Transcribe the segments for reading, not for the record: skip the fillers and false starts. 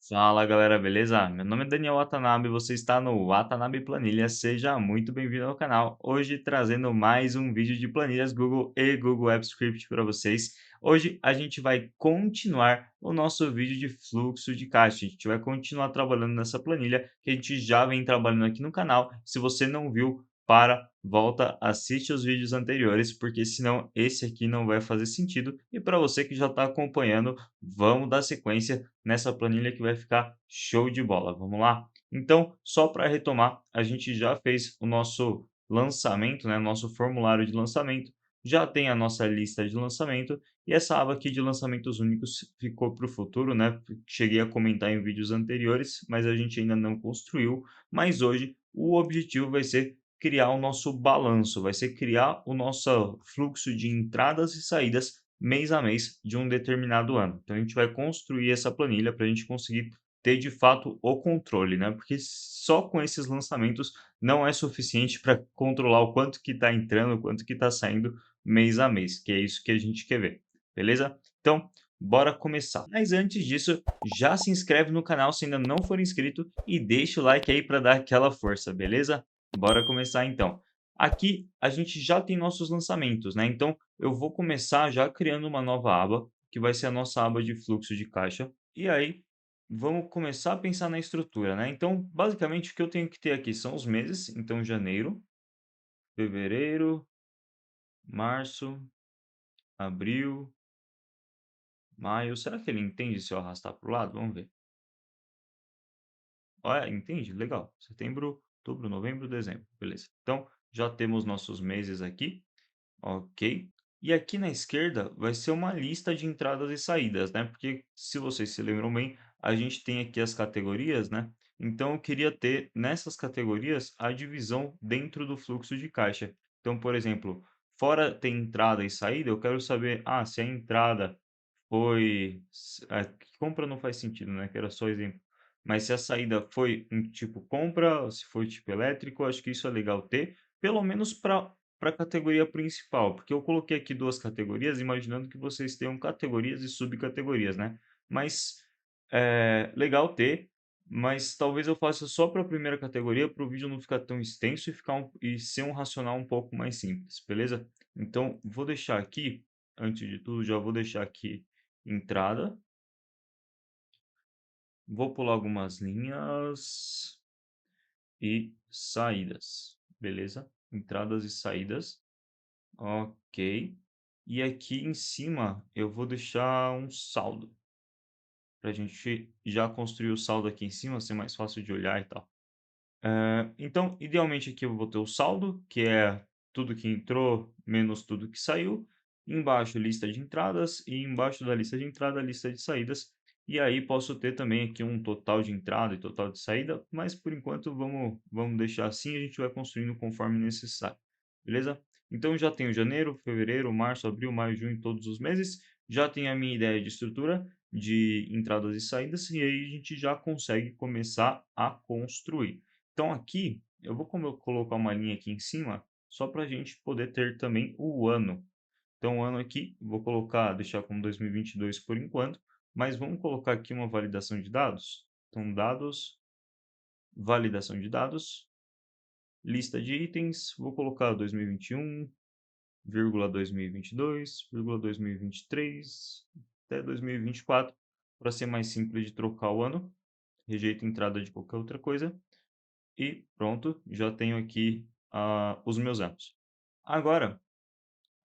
Fala galera, beleza? Meu nome é Daniel Watanabe, você está no Watanabe Planilha, seja muito bem-vindo ao canal. Hoje trazendo mais um vídeo de planilhas Google e Google Apps Script para vocês. Hoje a gente vai continuar o nosso vídeo de fluxo de caixa, a gente vai continuar trabalhando nessa planilha que a gente já vem trabalhando aqui no canal. Se você não viu, volta, assiste os vídeos anteriores, porque senão esse aqui não vai fazer sentido. E para você que já está acompanhando, vamos dar sequência nessa planilha que vai ficar show de bola. Vamos lá? Então, só para retomar, a gente já fez o nosso lançamento, né? Nosso formulário de lançamento, já tem a nossa lista de lançamento e essa aba aqui de lançamentos únicos ficou para o futuro, né? Cheguei a comentar em vídeos anteriores, mas a gente ainda não construiu. Mas hoje o objetivo vai ser criar o nosso balanço, vai ser criar o nosso fluxo de entradas e saídas mês a mês de um determinado ano. Então a gente vai construir essa planilha para a gente conseguir ter de fato o controle, né? Porque só com esses lançamentos não é suficiente para controlar o quanto que está entrando, o quanto que está saindo mês a mês, que é isso que a gente quer ver, beleza? Então, bora começar. Mas antes disso, já se inscreve no canal se ainda não for inscrito e deixa o like aí para dar aquela força, beleza? Bora começar então. Aqui a gente já tem nossos lançamentos, né? Então eu vou começar já criando uma nova aba, que vai ser a nossa aba de fluxo de caixa. E aí vamos começar a pensar na estrutura, né? Então, basicamente o que eu tenho que ter aqui são os meses, então janeiro, fevereiro, março, abril, maio. Será que ele entende se eu arrastar para o lado? Vamos ver. Olha, entende? Legal. Setembro, outubro, novembro, dezembro. Beleza. Então, já temos nossos meses aqui. Ok. E aqui na esquerda vai ser uma lista de entradas e saídas, né? Porque se vocês se lembram bem, a gente tem aqui as categorias, né? Então eu queria ter nessas categorias a divisão dentro do fluxo de caixa. Então, por exemplo, fora tem entrada e saída, eu quero saber, se a entrada foi, compra não faz sentido, né? Que era só exemplo. Mas se a saída foi um tipo compra, ou se foi tipo elétrico, acho que isso é legal ter, pelo menos para a categoria principal, porque eu coloquei aqui duas categorias, imaginando que vocês tenham categorias e subcategorias, né? Mas é legal ter, mas talvez eu faça só para a primeira categoria, para o vídeo não ficar tão extenso e ser um racional um pouco mais simples, beleza? Então, vou deixar aqui, antes de tudo, já vou deixar aqui entrada. Vou pular algumas linhas e saídas, beleza? Entradas e saídas. Ok. E aqui em cima eu vou deixar um saldo, para a gente já construir o saldo aqui em cima, ser mais fácil de olhar e tal. Então, idealmente aqui eu vou ter o saldo, que é tudo que entrou menos tudo que saiu. Embaixo, lista de entradas e embaixo da lista de entrada, a lista de saídas. E aí posso ter também aqui um total de entrada e total de saída, mas por enquanto vamos deixar assim e a gente vai construindo conforme necessário, beleza? Então já tenho janeiro, fevereiro, março, abril, maio, junho, todos os meses. Já tenho a minha ideia de estrutura de entradas e saídas e aí a gente já consegue começar a construir. Então aqui, eu vou colocar uma linha aqui em cima, só para a gente poder ter também o ano. Então o ano aqui, vou colocar, deixar como 2022 por enquanto, mas vamos colocar aqui uma validação de dados. Então dados, validação de dados, lista de itens, vou colocar 2021, vírgula 2022, vírgula 2023, até 2024, para ser mais simples de trocar o ano. Rejeito entrada de qualquer outra coisa. E pronto, já tenho aqui os meus anos. Agora,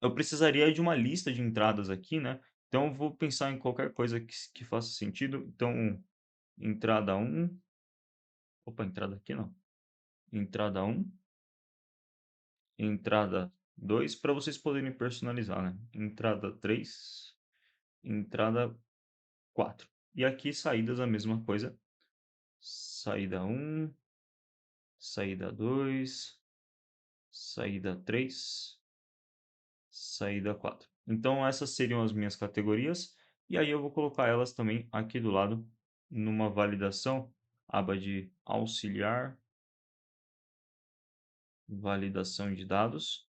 eu precisaria de uma lista de entradas aqui, né? Então, eu vou pensar em qualquer coisa que faça sentido. Então, entrada um. Opa, entrada aqui não. Entrada um, entrada 2 para vocês poderem personalizar, né? Entrada 3, entrada 4. E aqui, saídas, a mesma coisa. Saída um, saída 2, saída 3. Saída 4. Então, essas seriam as minhas categorias. E aí eu vou colocar elas também aqui do lado, numa validação, aba de auxiliar, validação de dados,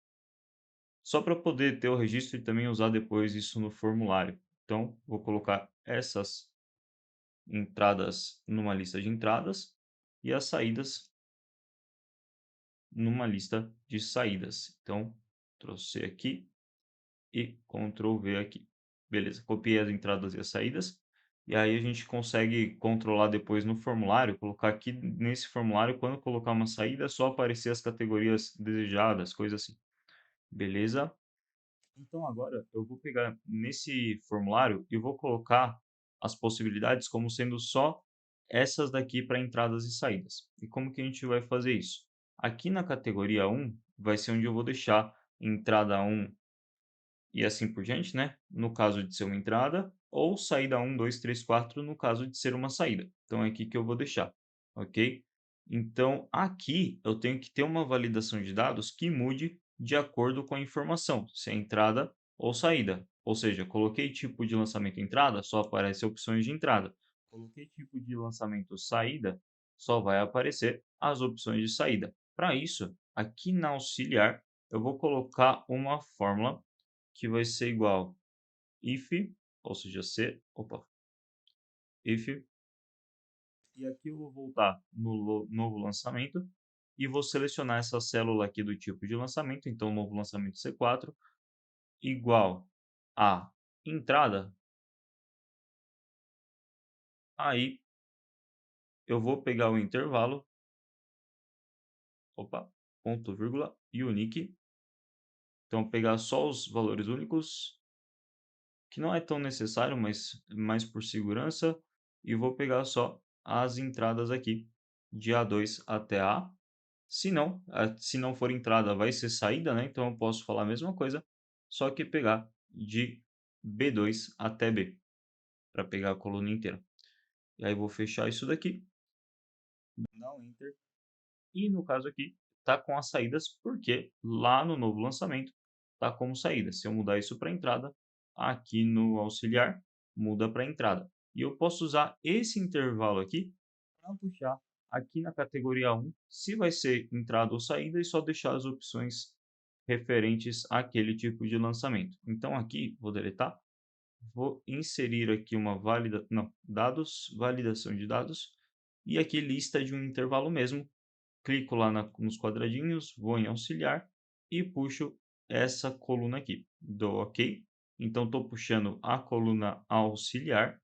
só para poder ter o registro e também usar depois isso no formulário. Então, vou colocar essas entradas numa lista de entradas e as saídas numa lista de saídas. Então, trouxe aqui e Ctrl V aqui. Beleza, copiei as entradas e as saídas. E aí a gente consegue controlar depois no formulário, colocar aqui nesse formulário, quando colocar uma saída, é só aparecer as categorias desejadas, coisa assim. Beleza? Então agora eu vou pegar nesse formulário e vou colocar as possibilidades como sendo só essas daqui para entradas e saídas. E como que a gente vai fazer isso? Aqui na categoria 1 vai ser onde eu vou deixar entrada 1 e assim por diante, né? No caso de ser uma entrada, ou saída 1, 2, 3, 4, no caso de ser uma saída. Então é aqui que eu vou deixar, ok? Então aqui eu tenho que ter uma validação de dados que mude de acordo com a informação, se é entrada ou saída. Ou seja, coloquei tipo de lançamento entrada, só aparece opções de entrada. Coloquei tipo de lançamento saída, só vai aparecer as opções de saída. Para isso, aqui na auxiliar, eu vou colocar uma fórmula que vai ser igual if, ou seja, se, opa, if, e aqui eu vou voltar no novo lançamento e vou selecionar essa célula aqui do tipo de lançamento, então novo lançamento C4, igual a entrada, aí eu vou pegar o intervalo, opa, ponto, vírgula, unique, então pegar só os valores únicos, que não é tão necessário, mas mais por segurança, e vou pegar só as entradas aqui, de A2 até A. Se não for entrada, vai ser saída, né? Então eu posso falar a mesma coisa, só que pegar de B2 até B, para pegar a coluna inteira. E aí vou fechar isso daqui, dar um Enter. E no caso aqui, tá com as saídas, porque lá no novo lançamento tá como saída. Se eu mudar isso para entrada, aqui no auxiliar, muda para entrada. E eu posso usar esse intervalo aqui para puxar aqui na categoria 1, se vai ser entrada ou saída, e só deixar as opções referentes àquele tipo de lançamento. Então aqui, vou deletar, vou inserir aqui uma dados, validação de dados, e aqui lista de um intervalo mesmo, clico lá nos quadradinhos, vou em auxiliar e puxo essa coluna aqui. Dou OK. Então, estou puxando a coluna auxiliar.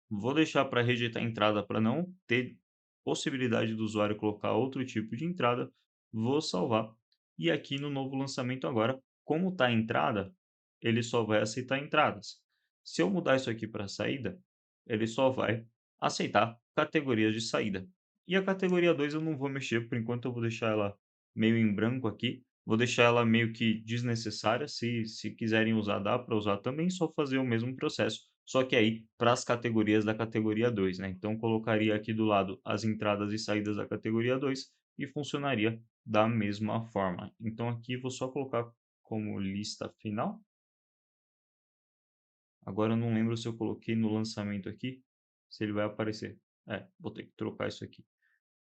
Vou deixar para rejeitar a entrada para não ter possibilidade do usuário colocar outro tipo de entrada. Vou salvar. E aqui no novo lançamento agora, como está a entrada, ele só vai aceitar entradas. Se eu mudar isso aqui para saída, ele só vai aceitar categorias de saída. E a categoria 2 eu não vou mexer, por enquanto eu vou deixar ela meio em branco aqui. Vou deixar ela meio que desnecessária, se quiserem usar dá para usar também, só fazer o mesmo processo, só que aí para as categorias da categoria 2, né? Então colocaria aqui do lado as entradas e saídas da categoria 2 e funcionaria da mesma forma. Então aqui vou só colocar como lista final. Agora eu não lembro se eu coloquei no lançamento aqui, se ele vai aparecer. Vou ter que trocar isso aqui.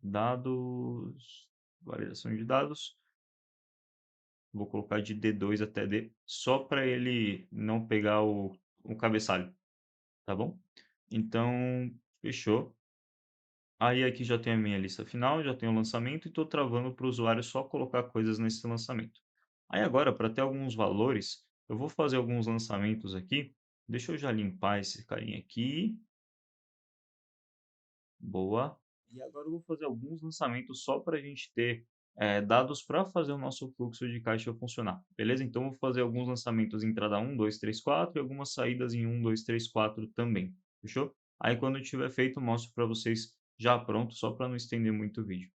Dados, validação de dados. Vou colocar de D2 até D, só para ele não pegar o cabeçalho, tá bom? Então, fechou. Aí aqui já tem a minha lista final, já tem o lançamento e estou travando para o usuário só colocar coisas nesse lançamento. Aí agora, para ter alguns valores, eu vou fazer alguns lançamentos aqui. Deixa eu já limpar esse carinha aqui. Boa. E agora eu vou fazer alguns lançamentos só para a gente ter dados para fazer o nosso fluxo de caixa funcionar. Beleza? Então, eu vou fazer alguns lançamentos em entrada 1, 2, 3, 4 e algumas saídas em 1, 2, 3, 4 também. Fechou? Aí, quando eu tiver feito, eu mostro para vocês já pronto, só para não estender muito o vídeo.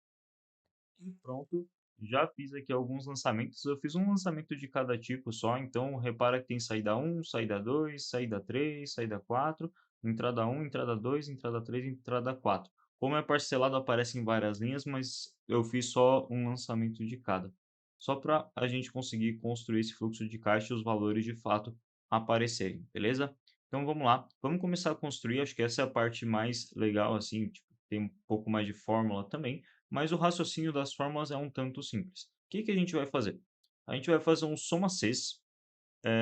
E pronto, já fiz aqui alguns lançamentos. Eu fiz um lançamento de cada tipo só, então repara que tem saída 1, saída 2, saída 3, saída 4, entrada 1, entrada 2, entrada 3, entrada 4. Como é parcelado, aparece em várias linhas, mas eu fiz só um lançamento de cada. Só para a gente conseguir construir esse fluxo de caixa e os valores de fato aparecerem, beleza? Então vamos lá, vamos começar a construir. Acho que essa é a parte mais legal, assim, tipo, tem um pouco mais de fórmula também, mas o raciocínio das fórmulas é um tanto simples. O que que a gente vai fazer? A gente vai fazer um soma Cs,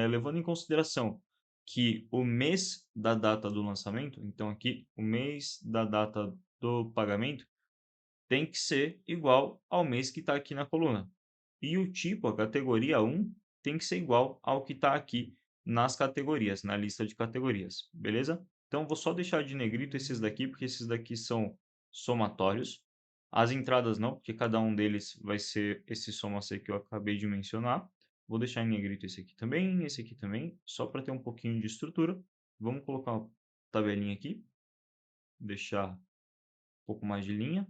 levando em consideração que o mês da data do lançamento, então aqui o mês da data do pagamento, tem que ser igual ao mês que está aqui na coluna. E o tipo, a categoria 1, tem que ser igual ao que está aqui nas categorias, na lista de categorias, beleza? Então, vou só deixar de negrito esses daqui, porque esses daqui são somatórios. As entradas não, porque cada um deles vai ser esse soma C que eu acabei de mencionar. Vou deixar em negrito esse aqui também, só para ter um pouquinho de estrutura. Vamos colocar uma tabelinha aqui, deixar um pouco mais de linha.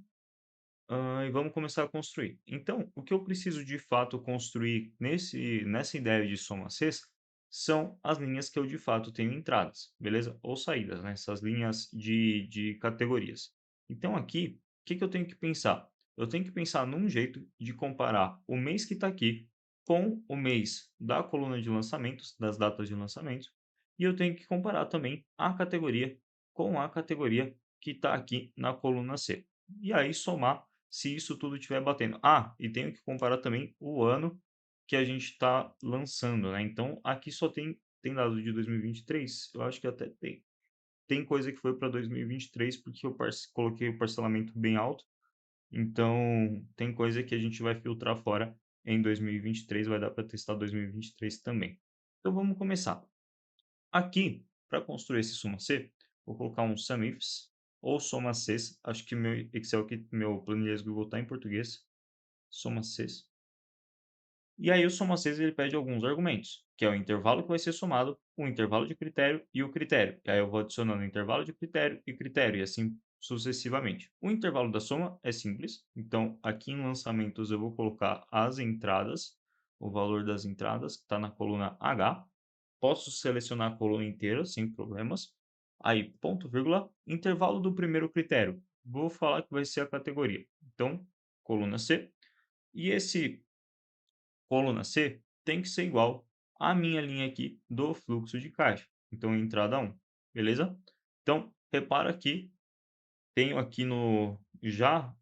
E vamos começar a construir. Então, o que eu preciso de fato construir nessa ideia de soma Cs são as linhas que eu de fato tenho entradas, beleza? Ou saídas, né? Essas linhas de categorias. Então, aqui, o que eu tenho que pensar? Eu tenho que pensar num jeito de comparar o mês que está aqui com o mês da coluna de lançamentos, das datas de lançamento, e eu tenho que comparar também a categoria com a categoria que está aqui na coluna C. E aí somar se isso tudo estiver batendo. E tenho que comparar também o ano que a gente está lançando, né? Então, aqui só tem dado de 2023, eu acho que até tem. Tem coisa que foi para 2023 porque eu coloquei o parcelamento bem alto, então tem coisa que a gente vai filtrar fora em 2023, vai dar para testar 2023 também. Então, vamos começar. Aqui, para construir esse soma C, vou colocar um SUMIFs ou soma Cs. Acho que meu Excel aqui, meu planilhas Google está em português. Soma Cs. E aí o soma Cs ele pede alguns argumentos, que é o intervalo que vai ser somado, o intervalo de critério e o critério. E aí eu vou adicionando intervalo de critério, e assim sucessivamente. O intervalo da soma é simples, então aqui em lançamentos eu vou colocar as entradas, o valor das entradas, que está na coluna H. Posso selecionar a coluna inteira sem problemas. Aí, ponto, vírgula, intervalo do primeiro critério. Vou falar que vai ser a categoria. Então, coluna C. E esse coluna C tem que ser igual à minha linha aqui do fluxo de caixa. Então, entrada 1, beleza? Então, repara que tenho aqui no já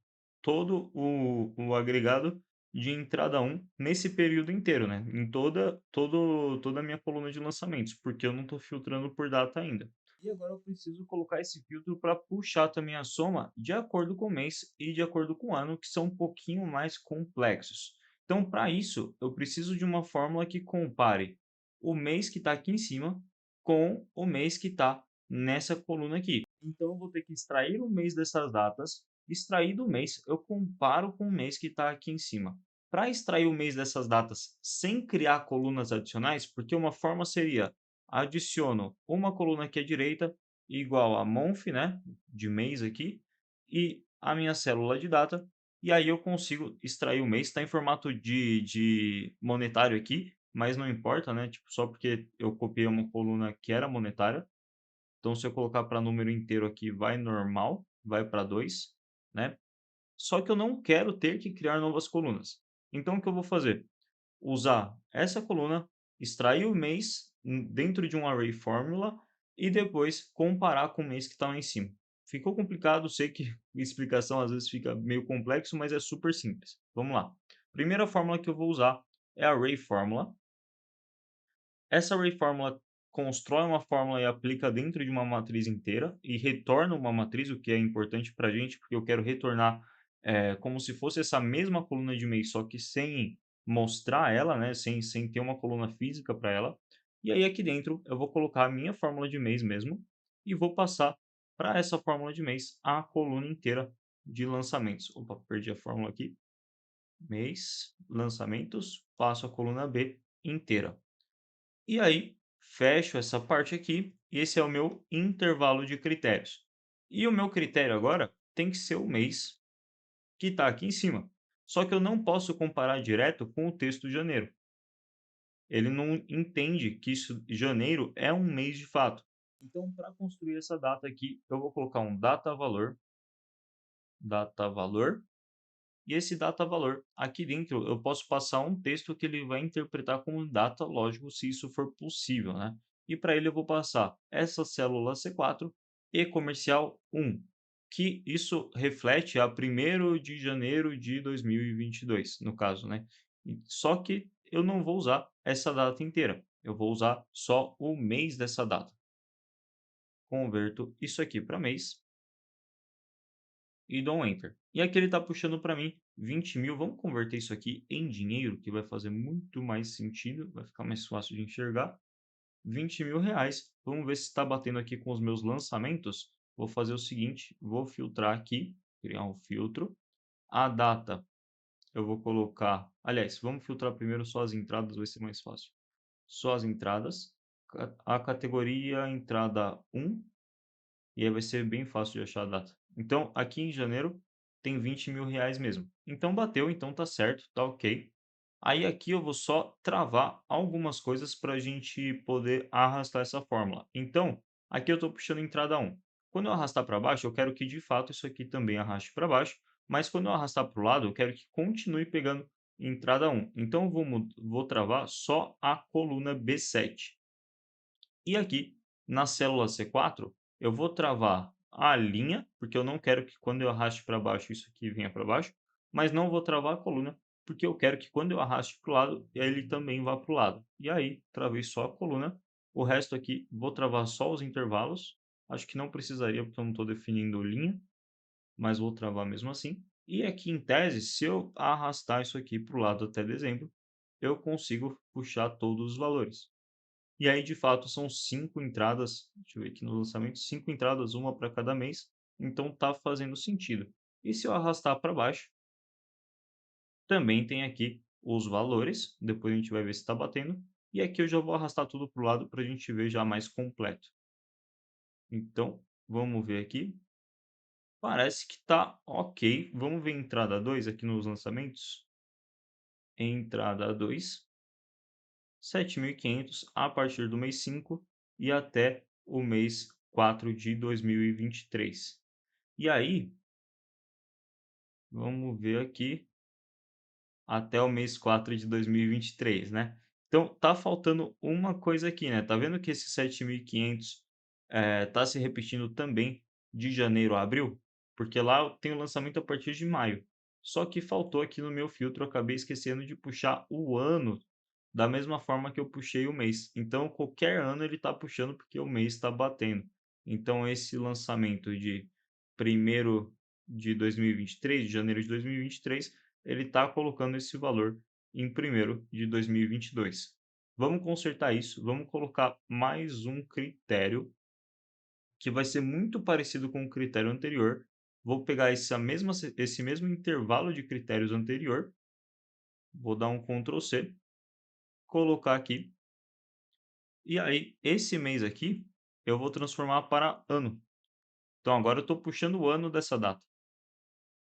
todo o agregado de entrada 1 nesse período inteiro, né? Em toda a minha coluna de lançamentos, porque eu não estou filtrando por data ainda. E agora eu preciso colocar esse filtro para puxar também a soma de acordo com o mês e de acordo com o ano, que são um pouquinho mais complexos. Então, para isso, eu preciso de uma fórmula que compare o mês que está aqui em cima com o mês que está nessa coluna aqui. Então, eu vou ter que extrair o mês dessas datas. Extraído o mês, eu comparo com o mês que está aqui em cima. Para extrair o mês dessas datas sem criar colunas adicionais, porque uma forma seria adiciono uma coluna aqui à direita igual a month, né, de mês aqui, e a minha célula de data, e aí eu consigo extrair o mês. Está em formato de monetário aqui, mas não importa, né, tipo, só porque eu copiei uma coluna que era monetária. Então, se eu colocar para número inteiro aqui, vai normal, vai para 2, né? Só que eu não quero ter que criar novas colunas. Então, o que eu vou fazer? Usar essa coluna, extrair o mês dentro de um array formula e depois comparar com o mês que está lá em cima. Ficou complicado, sei que a explicação às vezes fica meio complexo, mas é super simples. Vamos lá. Primeira fórmula que eu vou usar é a array formula. Essa array formula constrói uma fórmula e aplica dentro de uma matriz inteira e retorna uma matriz, o que é importante para a gente, porque eu quero retornar como se fosse essa mesma coluna de mês, só que sem mostrar ela, né? Sem ter uma coluna física para ela. E aí aqui dentro eu vou colocar a minha fórmula de mês mesmo e vou passar para essa fórmula de mês a coluna inteira de lançamentos. Opa, perdi a fórmula aqui. Mês, lançamentos, passo a coluna B inteira. E aí, fecho essa parte aqui, e esse é o meu intervalo de critérios. E o meu critério agora tem que ser o mês que está aqui em cima. Só que eu não posso comparar direto com o texto de janeiro. Ele não entende que janeiro é um mês de fato. Então, para construir essa data aqui, eu vou colocar um data valor. E esse data valor, aqui dentro, eu posso passar um texto que ele vai interpretar como data, lógico, se isso for possível, né? E para ele eu vou passar essa célula C4 e comercial 1, que isso reflete a 1º de janeiro de 2022, no caso, né? Só que eu não vou usar essa data inteira. eu vou usar só o mês dessa data. Converto isso aqui para mês e dou um Enter. E aqui ele está puxando para mim 20.000. Vamos converter isso aqui em dinheiro, que vai fazer muito mais sentido, vai ficar mais fácil de enxergar. 20.000 reais. Vamos ver se está batendo aqui com os meus lançamentos. Vou fazer o seguinte, vou filtrar aqui, criar um filtro. A data eu vou colocar, aliás, vamos filtrar primeiro só as entradas, vai ser mais fácil. Só as entradas. A categoria entrada 1, e aí vai ser bem fácil de achar a data. Então, aqui em janeiro tem 20.000 reais mesmo. Então, bateu, então tá certo, tá ok. Aí aqui eu vou só travar algumas coisas para a gente poder arrastar essa fórmula. Então, aqui eu estou puxando entrada 1. Quando eu arrastar para baixo, eu quero que de fato isso aqui também arraste para baixo, mas quando eu arrastar para o lado, eu quero que continue pegando entrada 1. Então, eu vou travar só a coluna B7. E aqui, na célula C4, eu vou travar a linha, porque eu não quero que quando eu arraste para baixo, isso aqui venha para baixo, mas não vou travar a coluna, porque eu quero que quando eu arraste para o lado, ele também vá para o lado. E aí, travei só a coluna, o resto aqui, vou travar só os intervalos, acho que não precisaria, porque eu não estou definindo linha, mas vou travar mesmo assim. E aqui, em tese, se eu arrastar isso aqui para o lado até dezembro, eu consigo puxar todos os valores. E aí, de fato, são 5 entradas, deixa eu ver aqui no lançamento, 5 entradas, uma para cada mês, então tá fazendo sentido. E se eu arrastar para baixo, também tem aqui os valores, depois a gente vai ver se está batendo, e aqui eu já vou arrastar tudo para o lado para a gente ver já mais completo. Então, vamos ver aqui. Parece que tá ok. Vamos ver entrada 2 aqui nos lançamentos. Entrada 2. 7.500 a partir do mês 5 e até o mês 4 de 2023. E aí, vamos ver aqui, até o mês 4 de 2023, né? Então, tá faltando uma coisa aqui, né? Tá vendo que esse 7.500 tá se repetindo também de janeiro a abril? Porque lá eu tenho lançamento a partir de maio. Só que faltou aqui no meu filtro, eu acabei esquecendo de puxar o ano da mesma forma que eu puxei o mês. Então, qualquer ano ele está puxando porque o mês está batendo. Então, esse lançamento de 1º de 2023, de janeiro de 2023, ele está colocando esse valor em 1º de 2022. Vamos consertar isso, vamos colocar mais um critério que vai ser muito parecido com o critério anterior. Vou pegar esse mesmo intervalo de critérios anterior, vou dar um Ctrl C, colocar aqui. E aí, esse mês aqui, eu vou transformar para ano. Então, agora eu estou puxando o ano dessa data.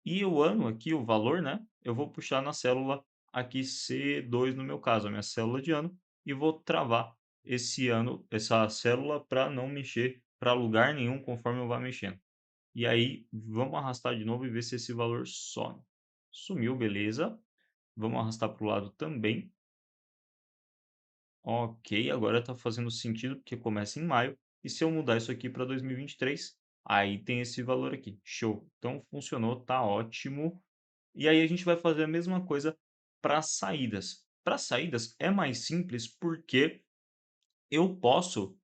E o ano aqui, o valor, né? Eu vou puxar na célula aqui C2, no meu caso, a minha célula de ano, e vou travar esse ano, essa célula, para não mexer para lugar nenhum conforme eu vá mexendo. E aí, vamos arrastar de novo e ver se esse valor some. Sumiu, beleza. Vamos arrastar para o lado também. Ok, agora está fazendo sentido porque começa em maio. E se eu mudar isso aqui para 2023, aí tem esse valor aqui. Show. Então funcionou, tá ótimo. E aí a gente vai fazer a mesma coisa para saídas. Para saídas é mais simples porque eu posso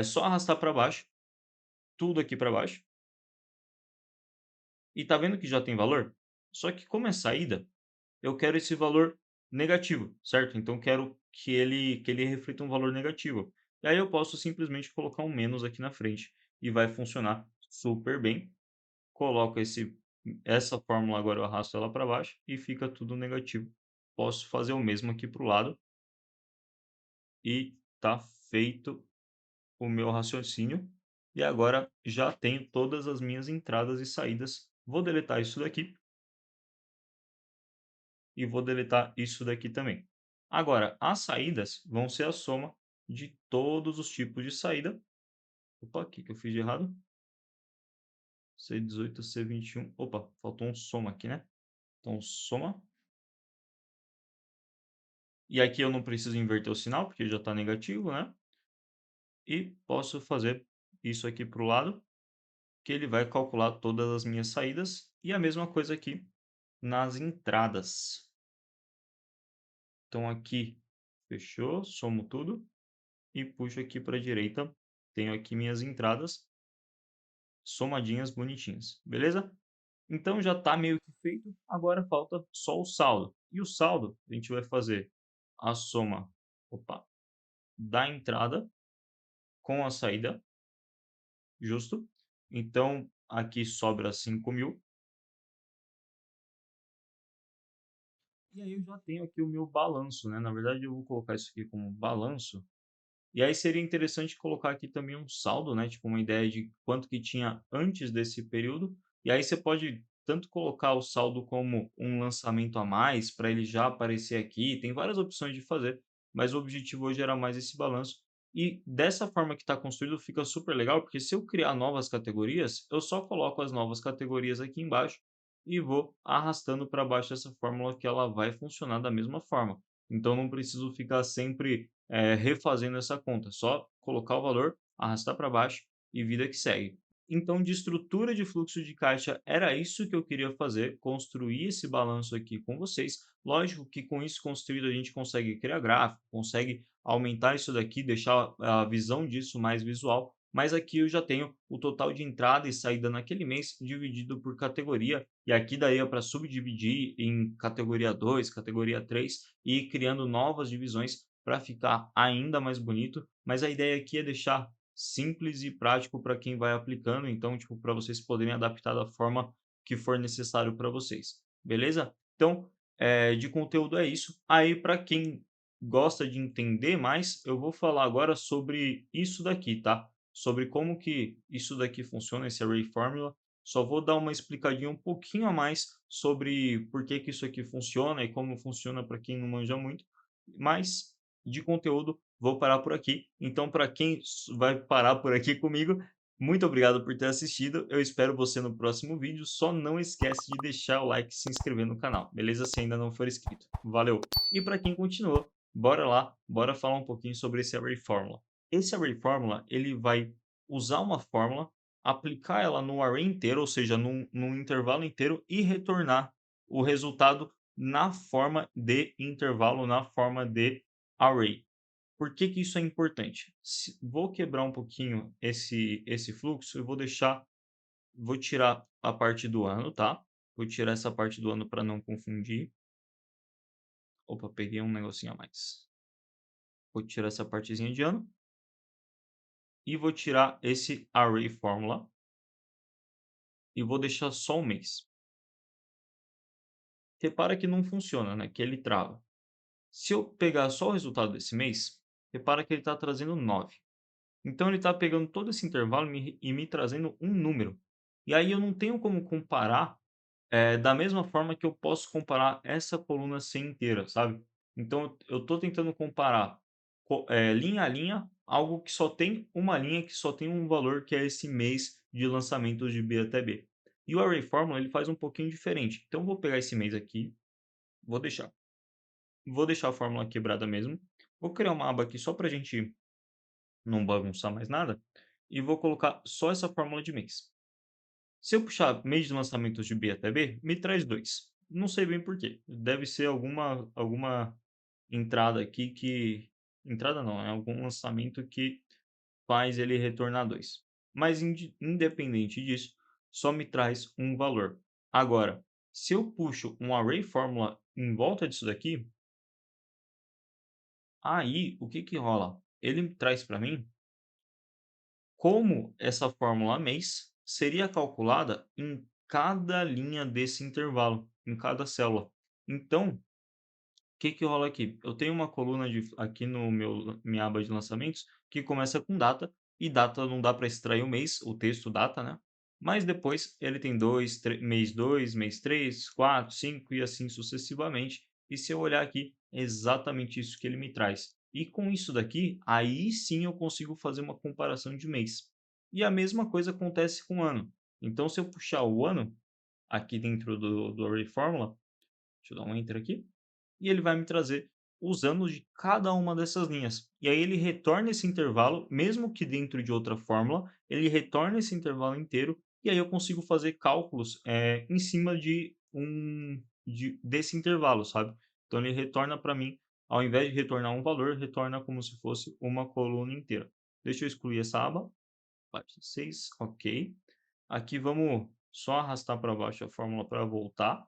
só arrastar para baixo, tudo aqui para baixo. E tá vendo que já tem valor? Só que como é saída, eu quero esse valor negativo, certo? Então quero que ele reflita um valor negativo. E aí eu posso simplesmente colocar um menos aqui na frente e vai funcionar super bem. Coloco essa fórmula agora, eu arrasto ela para baixo e fica tudo negativo. Posso fazer o mesmo aqui para o lado e tá feito o meu raciocínio. E agora já tenho todas as minhas entradas e saídas. Vou deletar isso daqui e vou deletar isso daqui também. Agora, as saídas vão ser a soma de todos os tipos de saída. Opa, o que eu fiz de errado? C18, C21. Opa, faltou um soma aqui, né? Então, soma. E aqui eu não preciso inverter o sinal, porque já está negativo, né? E posso fazer isso aqui para o lado, que ele vai calcular todas as minhas saídas. E a mesma coisa aqui nas entradas. Então, aqui, fechou, somo tudo. e puxo aqui para a direita, tenho aqui minhas entradas somadinhas bonitinhas, beleza? Então já está meio que feito, agora falta só o saldo. E o saldo, a gente vai fazer a soma, opa, da entrada com a saída, justo? Então, aqui sobra 5.000. E aí eu já tenho aqui o meu balanço, né? Na verdade, eu vou colocar isso aqui como balanço. E aí seria interessante colocar aqui também um saldo, né? Tipo uma ideia de quanto que tinha antes desse período. E aí você pode tanto colocar o saldo como um lançamento a mais, para ele já aparecer aqui. Tem várias opções de fazer, mas o objetivo hoje era mais esse balanço. E dessa forma que está construído fica super legal, porque se eu criar novas categorias, eu só coloco as novas categorias aqui embaixo e vou arrastando para baixo essa fórmula que ela vai funcionar da mesma forma. Então não preciso ficar sempre refazendo essa conta, só colocar o valor, arrastar para baixo e vida que segue. Então, de estrutura de fluxo de caixa, era isso que eu queria fazer, construir esse balanço aqui com vocês. Lógico que com isso construído a gente consegue criar gráfico, consegue aumentar isso daqui, deixar a visão disso mais visual, mas aqui eu já tenho o total de entrada e saída naquele mês dividido por categoria, e aqui daí é para subdividir em categoria 2, categoria 3 e ir criando novas divisões para ficar ainda mais bonito, mas a ideia aqui é deixar simples e prático para quem vai aplicando, então, tipo, para vocês poderem adaptar da forma que for necessário para vocês, beleza? Então, de conteúdo é isso. Aí, para quem gosta de entender mais, eu vou falar agora sobre isso daqui, tá? Sobre como que isso daqui funciona, esse Array Formula. Só vou dar uma explicadinha um pouquinho a mais sobre por que que isso aqui funciona e como funciona para quem não manja muito, mas de conteúdo vou parar por aqui. Então, para quem vai parar por aqui comigo, muito obrigado por ter assistido. Eu espero você no próximo vídeo. Só não esquece de deixar o like e se inscrever no canal, beleza? Se ainda não for inscrito. Valeu! E para quem continuou, bora lá, bora falar um pouquinho sobre esse Array Formula. Esse Array Formula, ele vai usar uma fórmula, aplicar ela no array inteiro, ou seja, num intervalo inteiro, e retornar o resultado na forma de intervalo, na forma de array. Por que que isso é importante? Vou quebrar um pouquinho esse fluxo e vou tirar a parte do ano, tá? Vou tirar essa parte do ano para não confundir. Opa, peguei um negocinho a mais. Vou tirar essa partezinha de ano e vou tirar esse array formula e vou deixar só o mês. Repara que não funciona, né? Que ele trava. Se eu pegar só o resultado desse mês, repara que ele está trazendo 9. Então ele está pegando todo esse intervalo e me trazendo um número. E aí eu não tenho como comparar da mesma forma que eu posso comparar essa coluna C inteira, sabe? Então eu estou tentando comparar linha a linha, algo que só tem uma linha, que só tem um valor, que é esse mês de lançamentos de B até B. E o Array Formula ele faz um pouquinho diferente. Então eu vou pegar esse mês aqui, vou deixar, vou deixar a fórmula quebrada mesmo. Vou criar uma aba aqui só para a gente não bagunçar mais nada. E vou colocar só essa fórmula de mês. Se eu puxar mês de lançamentos de B até B, me traz 2. Não sei bem por quê. Deve ser alguma entrada aqui que... Entrada não, é algum lançamento que faz ele retornar 2. Mas independente disso, só me traz um valor. Agora, se eu puxo um array formula em volta disso daqui, aí o que que rola? Ele traz para mim como essa fórmula mês seria calculada em cada linha desse intervalo, em cada célula. Então, o que que rola aqui? Eu tenho uma coluna aqui no minha aba de lançamentos que começa com data, e data não dá para extrair o mês, o texto data, né? Mas depois ele tem mês 2, mês 3, 4, 5 e assim sucessivamente. E se eu olhar aqui, é exatamente isso que ele me traz. E com isso daqui, aí sim eu consigo fazer uma comparação de mês. E a mesma coisa acontece com o ano. Então, se eu puxar o ano aqui dentro do Array Formula, deixa eu dar um Enter aqui, e ele vai me trazer os anos de cada uma dessas linhas. E aí ele retorna esse intervalo, mesmo que dentro de outra fórmula, ele retorna esse intervalo inteiro, e aí eu consigo fazer cálculos em cima desse intervalo, sabe? Então ele retorna para mim ao invés de retornar um valor, retorna como se fosse uma coluna inteira. Deixa eu excluir essa aba, página 6, ok. Aqui vamos só arrastar para baixo a fórmula para voltar,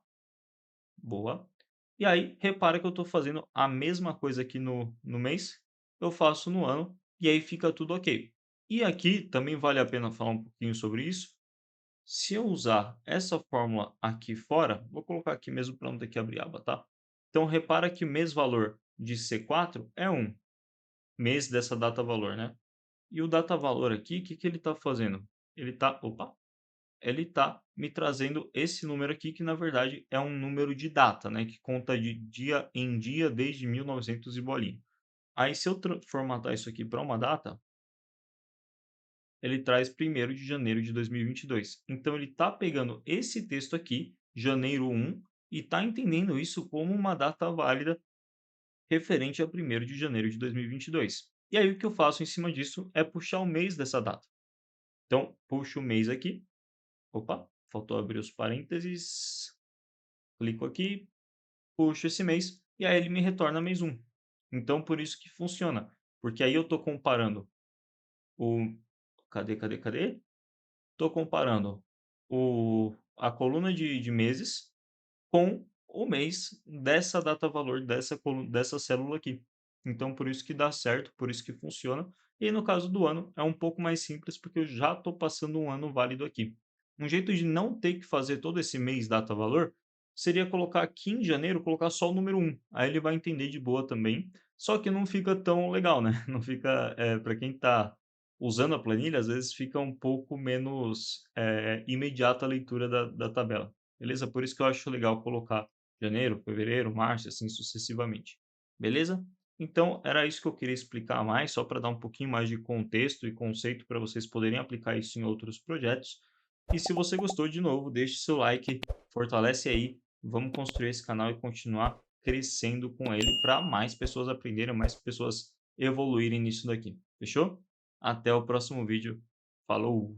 boa. E aí, repara que eu estou fazendo a mesma coisa aqui no mês, eu faço no ano, e aí fica tudo ok. E aqui também vale a pena falar um pouquinho sobre isso. Se eu usar essa fórmula aqui fora, vou colocar aqui mesmo para não ter que abrir aba, tá? Então, repara que o mês valor de C4 é 1, mês dessa data valor, né? E o data valor aqui, o que que ele está fazendo? Ele está me trazendo esse número aqui, que na verdade é um número de data, né? Que conta de dia em dia desde 1900 e bolinha. Aí, se eu formatar isso aqui para uma data, ele traz 1º de janeiro de 2022. Então, ele está pegando esse texto aqui, janeiro 1, e está entendendo isso como uma data válida referente a 1º de janeiro de 2022. E aí, o que eu faço em cima disso é puxar o mês dessa data. Então, puxo o mês aqui. Opa, faltou abrir os parênteses. Clico aqui, puxo esse mês, e aí ele me retorna mês 1. Então, por isso que funciona. Porque aí eu estou comparando o... Cadê? Estou comparando a coluna de meses com o mês dessa data valor dessa célula aqui. Então, por isso que dá certo, por isso que funciona. E no caso do ano, é um pouco mais simples, porque eu já estou passando um ano válido aqui. Um jeito de não ter que fazer todo esse mês data valor seria colocar aqui em janeiro, colocar só o número 1. Aí ele vai entender de boa também. Só que não fica tão legal, né? Não fica, para quem está usando a planilha, às vezes fica um pouco menos imediata a leitura da tabela. Beleza? Por isso que eu acho legal colocar janeiro, fevereiro, março, assim sucessivamente. Beleza? Então, era isso que eu queria explicar mais, só para dar um pouquinho mais de contexto e conceito para vocês poderem aplicar isso em outros projetos. E se você gostou, de novo, deixe seu like, fortalece aí, vamos construir esse canal e continuar crescendo com ele para mais pessoas aprenderem, mais pessoas evoluírem nisso daqui. Fechou? Até o próximo vídeo. Falou!